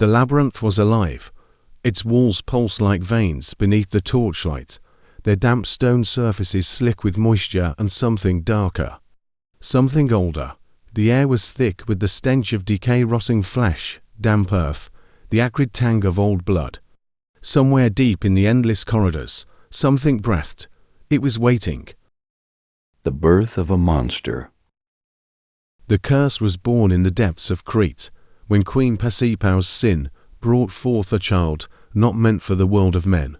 The labyrinth was alive. Its walls pulsed like veins beneath the torchlight, their damp stone surfaces slick with moisture and something darker. Something older. The air was thick with the stench of decay-rotting flesh, damp earth, the acrid tang of old blood. Somewhere deep in the endless corridors, something breathed. It was waiting. The birth of a monster. The curse was born in the depths of Crete, when Queen Pasiphae's sin brought forth a child not meant for the world of men.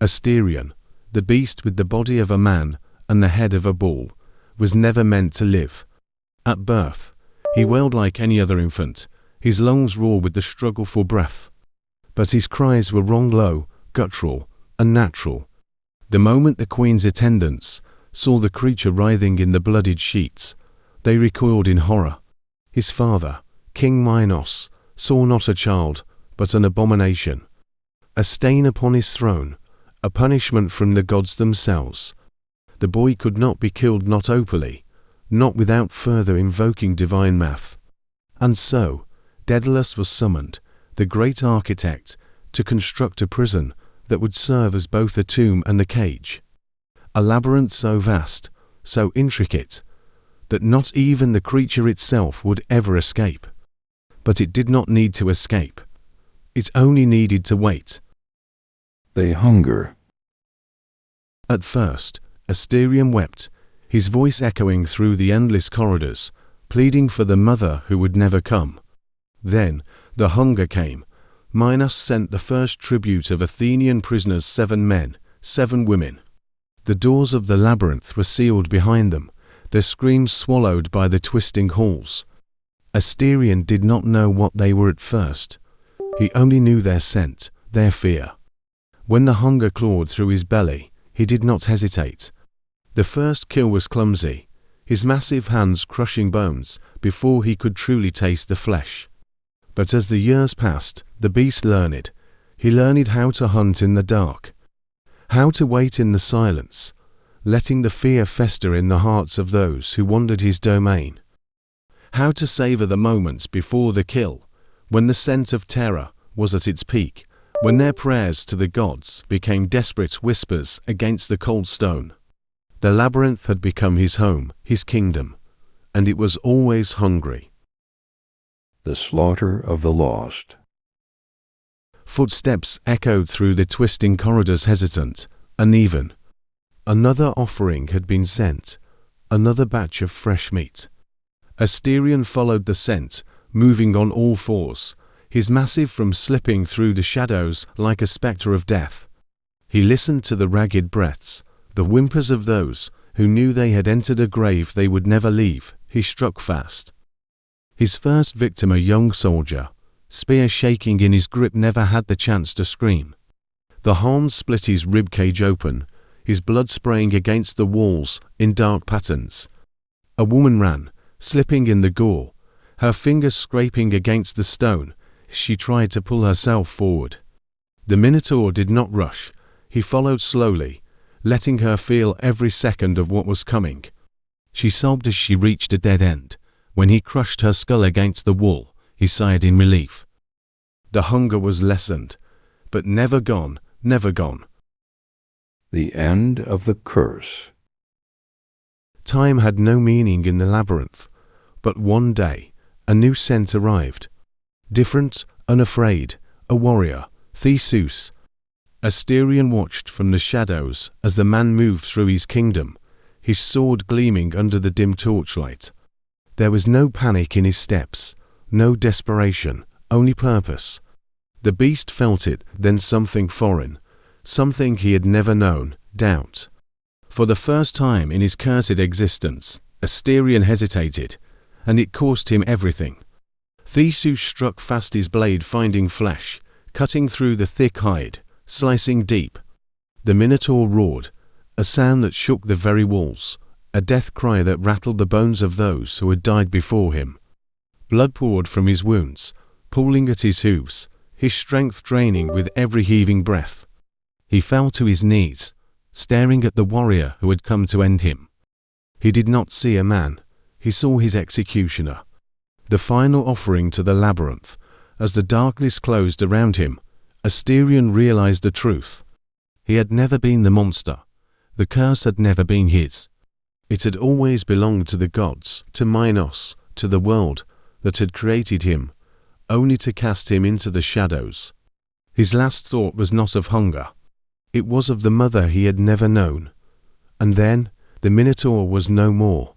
Asterion, the beast with the body of a man and the head of a bull, was never meant to live. At birth, he wailed like any other infant, his lungs raw with the struggle for breath. But his cries were wrong, low, guttural, unnatural. The moment the queen's attendants saw the creature writhing in the bloodied sheets, they recoiled in horror. His father, King Minos, saw not a child, but an abomination. A stain upon his throne, a punishment from the gods themselves. The boy could not be killed, not openly, not without further invoking divine wrath. And so, Daedalus was summoned, the great architect, to construct a prison that would serve as both a tomb and a cage. A labyrinth so vast, so intricate, that not even the creature itself would ever escape. But it did not need to escape. It only needed to wait. They hunger. At first, Asterion wept, his voice echoing through the endless corridors, pleading for the mother who would never come. Then, the hunger came. Minos sent the first tribute of Athenian prisoners, 7 men, 7 women. The doors of the labyrinth were sealed behind them, their screams swallowed by the twisting halls. Asterion did not know what they were at first. He only knew their scent, their fear. When the hunger clawed through his belly, he did not hesitate. The first kill was clumsy, his massive hands crushing bones before he could truly taste the flesh. But as the years passed, the beast learned. He learned how to hunt in the dark, how to wait in the silence, letting the fear fester in the hearts of those who wandered his domain. How to savor the moments before the kill, when the scent of terror was at its peak, when their prayers to the gods became desperate whispers against the cold stone. The labyrinth had become his home, his kingdom, and it was always hungry. The slaughter of the lost. Footsteps echoed through the twisting corridors, hesitant, uneven. Another offering had been sent, another batch of fresh meat. Asterion followed the scent, moving on all fours, his massive form slipping through the shadows like a spectre of death. He listened to the ragged breaths, the whimpers of those who knew they had entered a grave they would never leave. He struck fast. His first victim, a young soldier, spear shaking in his grip, never had the chance to scream. The harm split his ribcage open, his blood spraying against the walls in dark patterns. A woman ran, slipping in the gore, her fingers scraping against the stone as she tried to pull herself forward. The Minotaur did not rush. He followed slowly, letting her feel every second of what was coming. She sobbed as she reached a dead end. When he crushed her skull against the wall, he sighed in relief. The hunger was lessened, but never gone, never gone. The end of the curse. Time had no meaning in the labyrinth, but one day, a new scent arrived. Different, unafraid, a warrior, Theseus. Asterion watched from the shadows as the man moved through his kingdom, his sword gleaming under the dim torchlight. There was no panic in his steps, no desperation, only purpose. The beast felt it, then something foreign, something he had never known, doubt. For the first time in his cursed existence, Asterion hesitated, and it cost him everything. Theseus struck fast, his blade finding flesh, cutting through the thick hide, slicing deep. The Minotaur roared, a sound that shook the very walls, a death cry that rattled the bones of those who had died before him. Blood poured from his wounds, pooling at his hooves, his strength draining with every heaving breath. He fell to his knees, staring at the warrior who had come to end him. He did not see a man, he saw his executioner. The final offering to the labyrinth, As the darkness closed around him, Asterion realized the truth. He had never been the monster. The curse had never been his. It had always belonged to the gods, to Minos, to the world that had created him, only to cast him into the shadows. His last thought was not of hunger. It was of the mother he had never known. And then the Minotaur was no more.